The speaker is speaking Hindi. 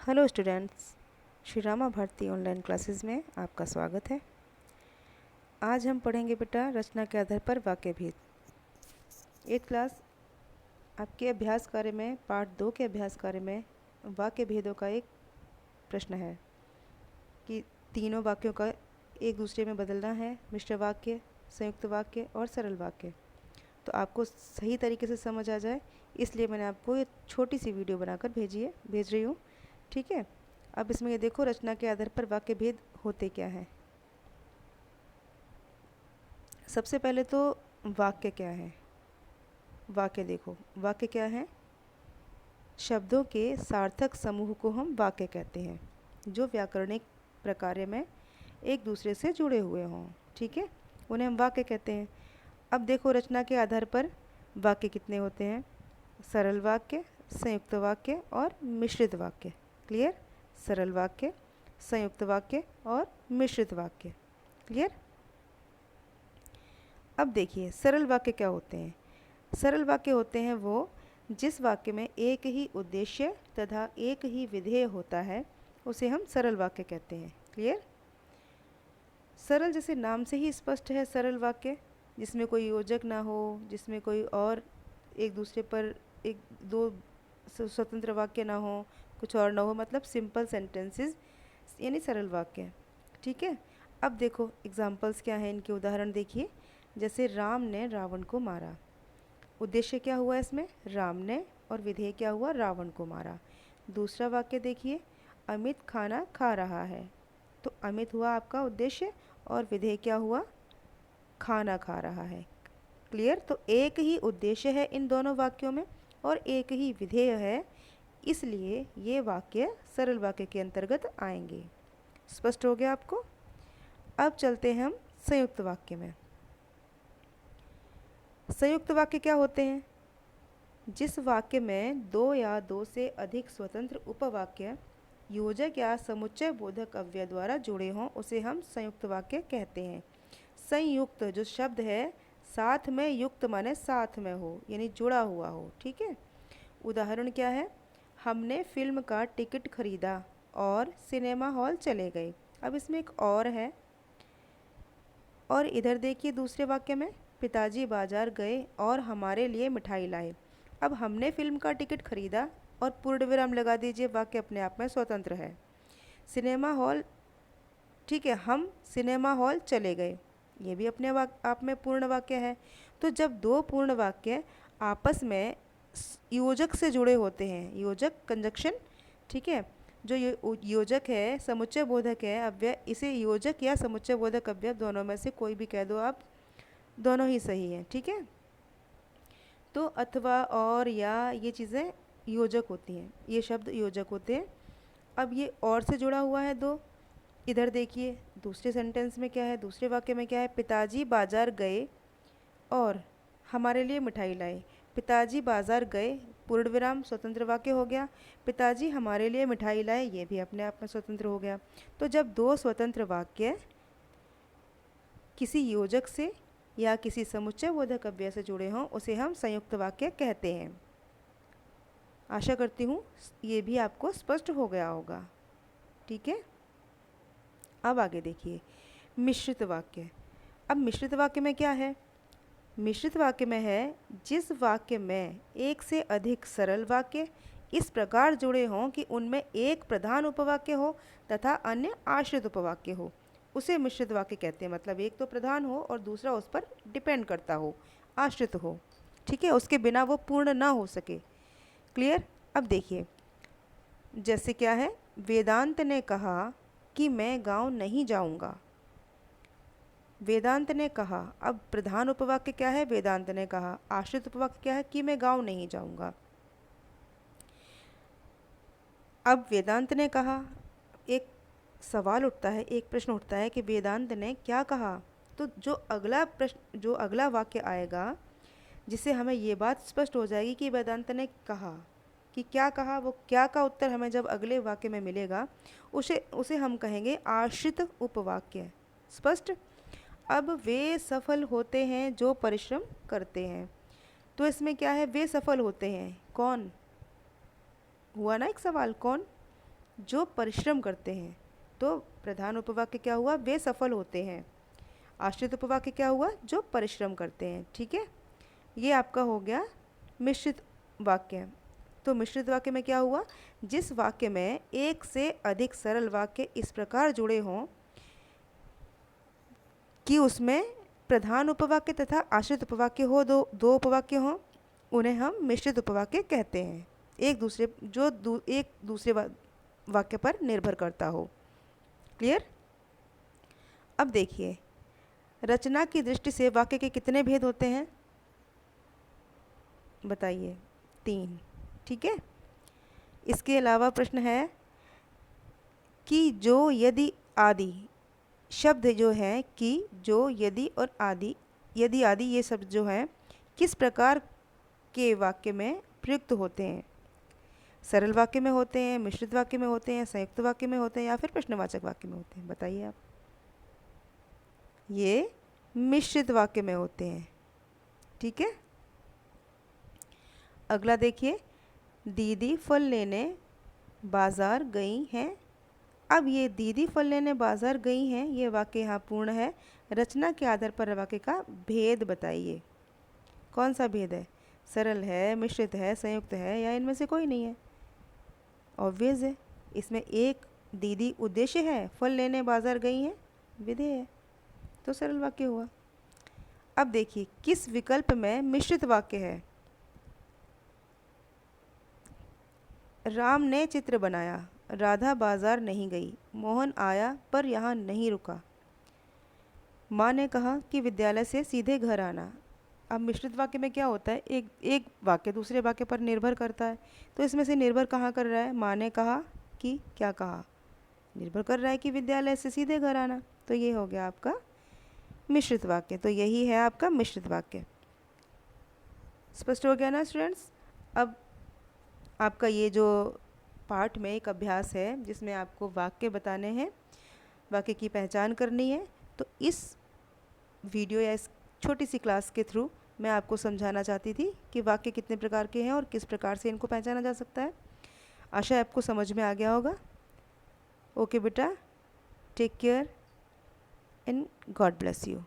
Hello students, Shri Rama Bharati online classes में आपका स्वागत है। आज हम पढ़ेंगे बेटा रचना के आधार पर वाक्य भेद। 8th क्लास आपके अभ्यास कार्य में पार्ट 2 के अभ्यास कार्य में वाक्य भेदों का एक प्रश्न है कि तीनों वाक्यों का एक दूसरे में बदलना है, मिश्र वाक्य, संयुक्त वाक्य और सरल वाक्य। तो आपको सही तरीके से समझ आ जाए इसलिए मैंने आपको ये छोटी सी वीडियो बनाकर भेज रही हूँ। ठीक है, अब इसमें ये देखो रचना के आधार पर वाक्य भेद होते क्या हैं। सबसे पहले तो वाक्य क्या है। वाक्य देखो, वाक्य क्या है? शब्दों के सार्थक समूह को हम वाक्य कहते हैं जो व्याकरणिक प्रकार्य में एक दूसरे से जुड़े हुए हों। ठीक है, उन्हें हम वाक्य कहते हैं। अब देखो रचना के आधार पर वाक्य कितने होते हैं? सरल वाक्य, संयुक्त वाक्य और मिश्रित वाक्य। क्लियर? सरल वाक्य, संयुक्त वाक्य और मिश्रित वाक्य। क्लियर? अब देखिए सरल वाक्य क्या होते हैं। सरल वाक्य होते हैं वो जिस वाक्य में एक ही उद्देश्य तथा एक ही विधेय होता है उसे हम सरल वाक्य कहते हैं। क्लियर? सरल जैसे नाम से ही स्पष्ट है, सरल वाक्य जिसमें कोई योजक ना हो, जिसमें कोई और एक दूसरे पर एक दो स्वतंत्र वाक्य ना हो, कुछ और ना हो, मतलब सिंपल सेंटेंसेस यानी सरल वाक्य। ठीक है, अब देखो एग्जाम्पल्स क्या हैं, इनके उदाहरण देखिए। जैसे राम ने रावण को मारा, उद्देश्य क्या हुआ इसमें? राम ने, और विधेय क्या हुआ? रावण को मारा। दूसरा वाक्य देखिए, अमित खाना खा रहा है, तो अमित हुआ आपका उद्देश्य और विधेय क्या हुआ? खाना खा रहा है। क्लियर? तो एक ही उद्देश्य है इन दोनों वाक्यों में और एक ही विधेय है, इसलिए ये वाक्य सरल वाक्य के अंतर्गत आएंगे। स्पष्ट हो गया आपको? अब चलते हैं हम संयुक्त वाक्य में। संयुक्त वाक्य क्या होते हैं? जिस वाक्य में दो या दो से अधिक स्वतंत्र उपवाक्य योजक या समुच्चय बोधक अव्यय द्वारा जुड़े हों उसे हम संयुक्त वाक्य कहते हैं। संयुक्त जो शब्द है साथ में युक्त माने साथ में हो यानी जुड़ा हुआ हो। ठीक है, उदाहरण क्या है? हमने फिल्म का टिकट खरीदा और सिनेमा हॉल चले गए। अब इसमें एक और है, और इधर देखिए दूसरे वाक्य में पिताजी बाजार गए और हमारे लिए मिठाई लाए। अब हमने फिल्म का टिकट खरीदा और पूर्ण विराम लगा दीजिए, वाक्य अपने आप में स्वतंत्र है। सिनेमा हॉल, ठीक है, हम सिनेमा हॉल चले गए, ये भी अपने आप में पूर्ण वाक्य है। तो जब दो पूर्ण वाक्य आपस में योजक से जुड़े होते हैं, योजक कंजक्शन, ठीक है, जो योजक है, समुच्चय बोधक है, अव्यय, इसे योजक या समुच्चय बोधक अव्यय दोनों में से कोई भी कह दो आप, दोनों ही सही है। ठीक है, तो अथवा और या ये चीज़ें योजक होती हैं, ये शब्द योजक होते हैं। अब ये और से जुड़ा हुआ है दो। इधर देखिए दूसरे सेंटेंस में क्या है, दूसरे वाक्य में क्या है? पिताजी बाजार गए और हमारे लिए मिठाई लाए। पिताजी बाजार गए, पूर्ण विराम, स्वतंत्र वाक्य हो गया। पिताजी हमारे लिए मिठाई लाए, ये भी अपने आप में स्वतंत्र हो गया। तो जब दो स्वतंत्र वाक्य किसी योजक से या किसी समुच्चय बोधक अव्यय से जुड़े हों उसे हम संयुक्त वाक्य कहते हैं। आशा करती हूँ ये भी आपको स्पष्ट हो गया होगा। ठीक है, अब आगे देखिए मिश्रित वाक्य। अब मिश्रित वाक्य में क्या है? मिश्रित वाक्य में है जिस वाक्य में एक से अधिक सरल वाक्य इस प्रकार जुड़े हों कि उनमें एक प्रधान उपवाक्य हो तथा अन्य आश्रित उपवाक्य हो, उसे मिश्रित वाक्य कहते हैं। मतलब एक तो प्रधान हो और दूसरा उस पर डिपेंड करता हो, आश्रित हो। ठीक है, उसके बिना वो पूर्ण ना हो सके। क्लियर? अब देखिए जैसे क्या है, वेदांत ने कहा कि मैं गांव नहीं जाऊंगा। वेदांत ने कहा, अब प्रधान उपवाक्य क्या है? वेदांत ने कहा। आश्रित उपवाक्य क्या है? कि मैं गांव नहीं जाऊंगा। अब वेदांत ने कहा, एक सवाल उठता है, एक प्रश्न उठता है कि वेदांत ने क्या कहा। तो जो अगला प्रश्न, जो अगला वाक्य आएगा जिससे हमें ये बात स्पष्ट हो जाएगी कि वेदांत ने कहा कि क्या कहा, वो क्या का उत्तर हमें जब अगले वाक्य में मिलेगा उसे उसे हम कहेंगे आश्रित उपवाक्य। स्पष्ट? अब वे सफल होते हैं जो परिश्रम करते हैं, तो इसमें क्या है? वे सफल होते हैं, कौन हुआ ना एक सवाल, कौन? जो परिश्रम करते हैं। तो प्रधान उपवाक्य क्या हुआ, वे सफल होते हैं। आश्रित उपवाक्य क्या हुआ, जो परिश्रम करते हैं। ठीक है, ये आपका हो गया मिश्रित वाक्य। तो मिश्रित वाक्य में क्या हुआ, जिस वाक्य में एक से अधिक सरल वाक्य इस प्रकार जुड़े हों कि उसमें प्रधान उपवाक्य तथा आश्रित उपवाक्य हो, दो उपवाक्य हों, उन्हें हम मिश्रित उपवाक्य कहते हैं। एक दूसरे वाक्य पर निर्भर करता हो। क्लियर। अब देखिए, रचना की दृष्टि से वाक्य के कितने भेद होते हैं, बताइए। 3। ठीक है। इसके अलावा प्रश्न है कि जो, यदि, आदि शब्द जो है, कि, जो, यदि और आदि, यदि आदि ये शब्द जो हैं किस प्रकार के वाक्य में प्रयुक्त होते हैं। सरल वाक्य में होते हैं, मिश्रित वाक्य में होते हैं, संयुक्त वाक्य में होते हैं, या फिर प्रश्नवाचक वाक्य में होते हैं, बताइए आप। ये मिश्रित वाक्य में होते हैं। ठीक है। अगला देखिए, दीदी फल लेने बाजार गई हैं। अब ये दीदी फल लेने बाजार गई हैं, ये वाक्य यहाँ पूर्ण है। रचना के आधार पर वाक्य का भेद बताइए। कौन सा भेद है, सरल है, मिश्रित है, संयुक्त है, या इनमें से कोई नहीं है। ऑब्वियस है, इसमें एक दीदी उद्देश्य है, फल लेने बाजार गई हैं विधेय है, तो सरल वाक्य हुआ। अब देखिए, किस विकल्प में मिश्रित वाक्य है। राम ने चित्र बनाया, राधा बाजार नहीं गई, मोहन आया पर यहाँ नहीं रुका, माँ ने कहा कि विद्यालय से सीधे घर आना। अब मिश्रित वाक्य में क्या होता है, एक वाक्य दूसरे वाक्य पर निर्भर करता है। तो इसमें से निर्भर कहाँ कर रहा है, माँ ने कहा कि, क्या कहा, निर्भर कर रहा है कि विद्यालय से सीधे घर आना। तो ये हो गया आपका मिश्रित वाक्य। तो यही है आपका मिश्रित वाक्य। स्पष्ट हो गया ना स्टूडेंट्स। अब आपका ये जो पार्ट में एक अभ्यास है जिसमें आपको वाक्य बताने हैं, वाक्य की पहचान करनी है। तो इस वीडियो या इस छोटी सी क्लास के थ्रू मैं आपको समझाना चाहती थी कि वाक्य कितने प्रकार के हैं और किस प्रकार से इनको पहचाना जा सकता है। आशा है आपको समझ में आ गया होगा। ओके बेटा, take care and God bless you.